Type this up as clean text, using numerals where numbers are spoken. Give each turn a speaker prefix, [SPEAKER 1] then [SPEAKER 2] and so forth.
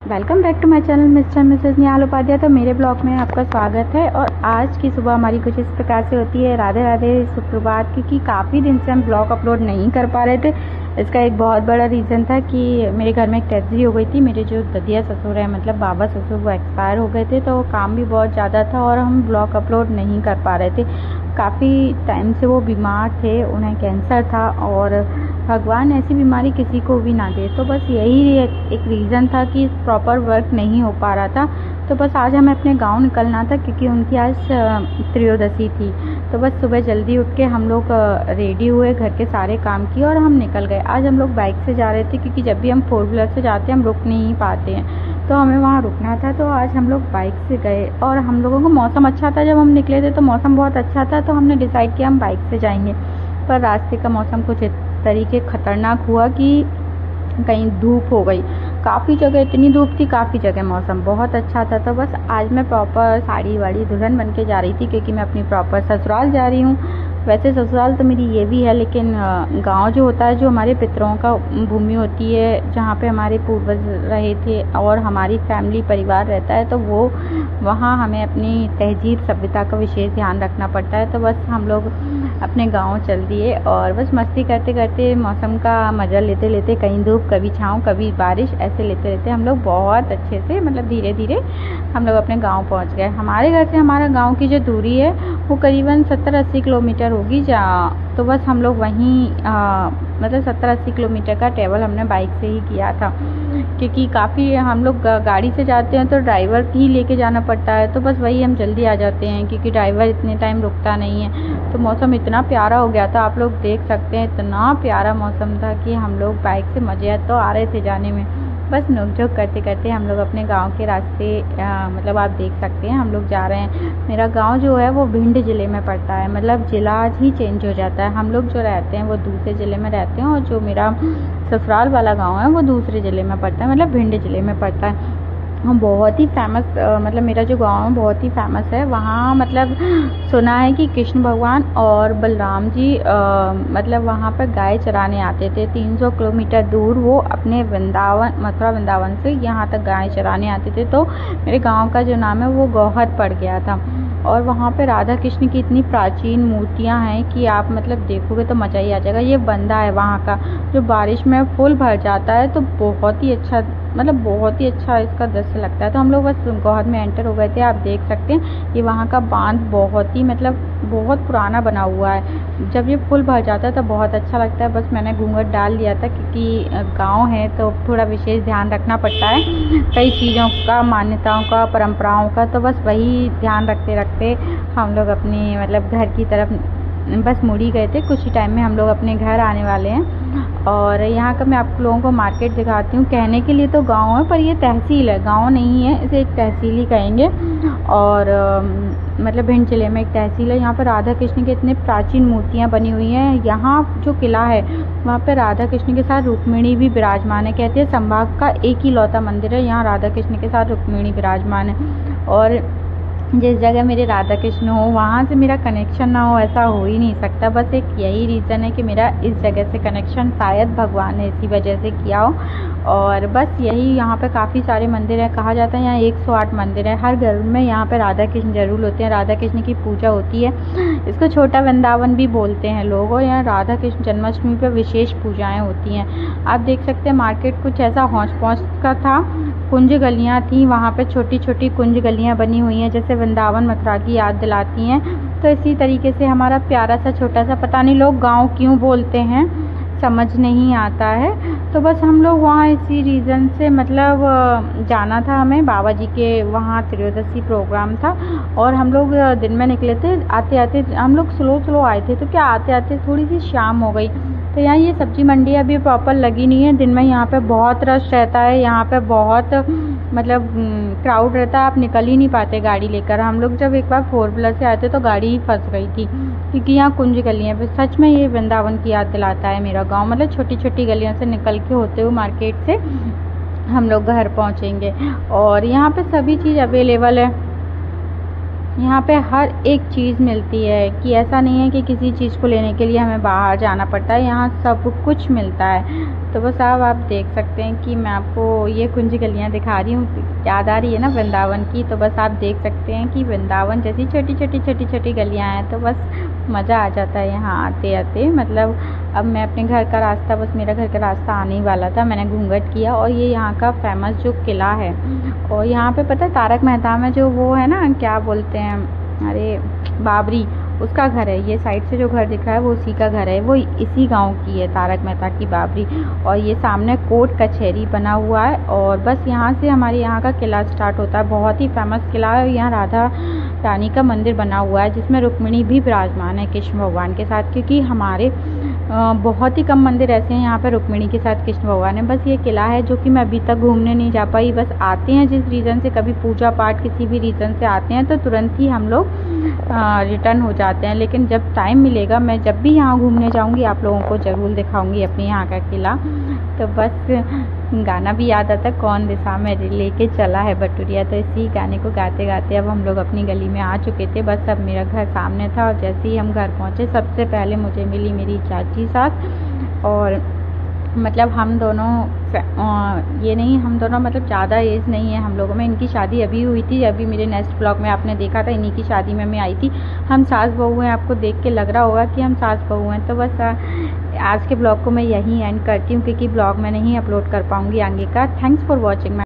[SPEAKER 1] Welcome back to my channel Mr Mrs Nihal Upadhyay. तो मेरे blog में आपका स्वागत है। और आज की सुबह हमारी कुछ इस प्रकार से होती है। राधे राधे, सुप्रभात। क्योंकि काफ़ी दिन से हम ब्लॉग अपलोड नहीं कर पा रहे थे। इसका एक बहुत बड़ा रीज़न था कि मेरे घर में एक ट्रेजेडी हो गई थी। मेरे जो ददिया ससुर हैं, मतलब बाबा ससुर, वो एक्सपायर हो गए थे। तो काम भी बहुत ज़्यादा था और हम ब्लॉग अपलोड नहीं कर पा रहे थे। काफ़ी टाइम से वो बीमार थे, उन्हें कैंसर था और भगवान ऐसी बीमारी किसी को भी ना दे। तो बस यही एक रीज़न था कि प्रॉपर वर्क नहीं हो पा रहा था। तो बस आज हमें अपने गांव निकलना था क्योंकि उनकी आज त्रयोदशी थी। तो बस सुबह जल्दी उठ के हम लोग रेडी हुए, घर के सारे काम किए और हम निकल गए। आज हम लोग बाइक से जा रहे थे क्योंकि जब भी हम 4 व्हीलर से जाते हैं हम रुक नहीं पाते हैं, तो हमें वहाँ रुकना था। तो आज हम लोग बाइक से गए और हम लोगों को मौसम अच्छा था। जब हम निकले थे तो मौसम बहुत अच्छा था, तो हमने डिसाइड किया हम बाइक से जाएंगे। पर रास्ते का मौसम कुछ इस तरीके खतरनाक हुआ कि कहीं धूप हो गई। काफ़ी जगह इतनी धूप थी, काफ़ी जगह मौसम बहुत अच्छा था। तो बस आज मैं प्रॉपर साड़ी वाड़ी दुल्हन बन के जा रही थी क्योंकि मैं अपनी प्रॉपर ससुराल जा रही हूँ। वैसे ससुराल तो मेरी ये भी है, लेकिन गांव जो होता है, जो हमारे पितरों का भूमि होती है, जहाँ पे हमारे पूर्वज रहे थे और हमारी फैमिली परिवार रहता है, तो वो वहाँ हमें अपनी तहजीब सभ्यता का विशेष ध्यान रखना पड़ता है। तो बस हम लोग अपने गांव चल दिए और बस मस्ती करते करते, मौसम का मज़ा लेते लेते, कहीं धूप कभी छाँव कभी बारिश, ऐसे लेते लेते हम लोग बहुत अच्छे से, मतलब धीरे धीरे हम लोग अपने गाँव पहुँच गए। हमारे घर से हमारा गाँव की जो दूरी है वो करीबन 70-80 किलोमीटर होगी। तो बस हम लोग वहीं मतलब 70-80 किलोमीटर का ट्रैवल हमने बाइक से ही किया था क्योंकि काफ़ी हम लोग गाड़ी से जाते हैं तो ड्राइवर ही लेके जाना पड़ता है। तो बस वही हम जल्दी आ जाते हैं क्योंकि ड्राइवर इतने टाइम रुकता नहीं है। तो मौसम इतना प्यारा हो गया था, आप लोग देख सकते हैं, इतना प्यारा मौसम था कि हम लोग बाइक से मज़े तो आ रहे थे जाने में। बस नोक-झोंक करते करते हम लोग अपने गांव के रास्ते मतलब आप देख सकते हैं हम लोग जा रहे हैं। मेरा गांव जो है वो भिंड ज़िले में पड़ता है, मतलब ज़िला ही चेंज हो जाता है। हम लोग जो रहते हैं वो दूसरे ज़िले में रहते हैं और जो मेरा ससुराल वाला गांव है वो दूसरे ज़िले में पड़ता है, मतलब भिंड ज़िले में पड़ता है। हम बहुत ही फेमस, मतलब मेरा जो गांव है बहुत ही फेमस है। वहाँ मतलब सुना है कि कृष्ण भगवान और बलराम जी मतलब वहाँ पर गाय चराने आते थे। 300 किलोमीटर दूर वो अपने वृंदावन, मथुरा वृंदावन से यहाँ तक गाय चराने आते थे। तो मेरे गांव का जो नाम है वो गौहर पड़ गया था। और वहाँ पे राधा कृष्ण की इतनी प्राचीन मूर्तियाँ हैं कि आप मतलब देखोगे तो मज़ा ही आ जाएगा। ये बंदा है वहाँ का, जो बारिश में फुल भर जाता है, तो बहुत ही अच्छा, मतलब बहुत ही अच्छा इसका दृश्य लगता है। तो हम लोग बस गौहर में एंटर हो गए थे। आप देख सकते हैं ये वहाँ का बांध बहुत ही, मतलब बहुत पुराना बना हुआ है। जब ये फुल भर जाता है तो बहुत अच्छा लगता है। बस मैंने घूंघट डाल लिया था क्योंकि गांव है तो थोड़ा विशेष ध्यान रखना पड़ता है कई चीज़ों का, मान्यताओं का, परंपराओं का। तो बस वही ध्यान रखते रखते हम लोग अपनी मतलब घर की तरफ बस मुड़ ही गए थे। कुछ ही टाइम में हम लोग अपने घर आने वाले हैं। और यहाँ का मैं आप लोगों को मार्केट दिखाती हूँ। कहने के लिए तो गांव है पर ये तहसील है, गांव नहीं है, इसे एक तहसील ही कहेंगे। और मतलब भिंड जिले में एक तहसील है। यहाँ पर राधा कृष्ण के इतने प्राचीन मूर्तियाँ बनी हुई हैं। यहाँ जो किला है वहाँ पर राधा कृष्ण के साथ रुक्मिणी भी विराजमान है। कहते हैं संभाग का एक ही लौता मंदिर है, यहाँ राधा कृष्ण के साथ रुक्मिणी विराजमान है। और जिस जगह मेरे राधा कृष्ण हो वहाँ से मेरा कनेक्शन ना हो, ऐसा हो ही नहीं सकता। बस एक यही रीज़न है कि मेरा इस जगह से कनेक्शन शायद भगवान ने इसी वजह से किया हो। और बस यही, यहाँ पे काफ़ी सारे मंदिर हैं। कहा जाता है यहाँ 108 मंदिर है। हर घर में यहाँ पे राधा कृष्ण जरूर होते हैं, राधा कृष्ण की पूजा होती है। इसको छोटा वृंदावन भी बोलते हैं लोग। और यहाँ राधा कृष्ण जन्माष्टमी पर विशेष पूजाएँ होती हैं। आप देख सकते हैं मार्केट कुछ ऐसा हौच पौच का था। कुंज गलियाँ थी वहाँ पे, छोटी छोटी कुंज गलियाँ बनी हुई हैं जैसे वृंदावन मथुरा की याद दिलाती हैं। तो इसी तरीके से हमारा प्यारा सा छोटा सा, पता नहीं लोग गांव क्यों बोलते हैं, समझ नहीं आता है। तो बस हम लोग वहाँ इसी रीज़न से मतलब जाना था हमें, बाबा जी के वहाँ त्रयोदशी प्रोग्राम था। और हम लोग दिन में निकले थे। आते आते हम लोग स्लो आए थे, तो क्या आते आते थोड़ी सी शाम हो गई। तो यहाँ ये सब्जी मंडी अभी प्रॉपर लगी नहीं है। दिन में यहाँ पे बहुत रश रहता है, यहाँ पे बहुत मतलब क्राउड रहता है, आप निकल ही नहीं पाते गाड़ी लेकर। हम लोग जब एक बार 4 व्हीलर से आए थे तो गाड़ी ही फंस गई थी क्योंकि यहाँ कुंज गलियाँ पे सच में ये वृंदावन की याद दिलाता है मेरा गांव। मतलब छोटी छोटी गलियों से निकल के होते हुए मार्केट से हम लोग घर पहुँचेंगे। और यहाँ पे सभी चीज़ अवेलेबल है। यहाँ पे हर एक चीज़ मिलती है कि ऐसा नहीं है कि किसी चीज़ को लेने के लिए हमें बाहर जाना पड़ता है, यहाँ सब कुछ मिलता है। तो बस आप देख सकते हैं कि मैं आपको ये कुंज गलियाँ दिखा रही हूँ, याद आ रही है ना वृंदावन की। तो बस आप देख सकते हैं कि वृंदावन जैसी छोटी छोटी गलियाँ हैं। तो बस मज़ा आ जाता है यहाँ आते आते। मतलब अब मैं अपने घर का रास्ता, बस मेरा घर का रास्ता आने ही वाला था, मैंने घूंघट किया और ये यहाँ का फेमस जो किला है। और यहाँ पे पता है तारक मेहता में जो वो है ना, क्या बोलते हैं, अरे बाबरी, उसका घर है। ये साइड से जो घर दिख रहा है वो उसी का घर है, वो इसी गांव की है, तारक मेहता की बाबरी। और ये सामने कोर्ट कचहरी बना हुआ है। और बस यहाँ से हमारे यहाँ का किला स्टार्ट होता है। बहुत ही फेमस किला है। यहाँ राधा रानी का मंदिर बना हुआ है जिसमें रुक्मिणी भी विराजमान है कृष्ण भगवान के साथ, क्योंकि हमारे बहुत ही कम मंदिर ऐसे हैं यहाँ पर रुक्मिणी के साथ कृष्ण भगवान है। बस ये किला है जो कि मैं अभी तक घूमने नहीं जा पाई। बस आते हैं जिस रीज़न से, कभी पूजा पाठ किसी भी रीज़न से आते हैं तो तुरंत ही हम लोग रिटर्न हो जाते हैं। लेकिन जब टाइम मिलेगा, मैं जब भी यहाँ घूमने जाऊँगी आप लोगों को ज़रूर दिखाऊँगी अपने यहाँ का किला। तो बस गाना भी याद आता, कौन दिशा में लेके चला है बटुरिया। तो इसी गाने को गाते गाते अब हम लोग अपनी गली में आ चुके थे। बस अब मेरा घर सामने था और जैसे ही हम घर पहुँचे सबसे पहले मुझे मिली मेरी चाची साथ। और मतलब हम दोनों ये नहीं, हम दोनों मतलब ज़्यादा एज नहीं है हम लोगों में। इनकी शादी अभी हुई थी, अभी मेरे नेक्स्ट ब्लॉग में आपने देखा था, इन्हीं की शादी में मैं आई थी। हम सास बहू हैं, आपको देख के लग रहा होगा कि हम सास बहू हैं। तो बस आज के ब्लॉग को मैं यहीं एंड करती हूँ, क्योंकि ब्लॉग मैं नहीं अपलोड कर पाऊँगी आगे का। Thanks for watching.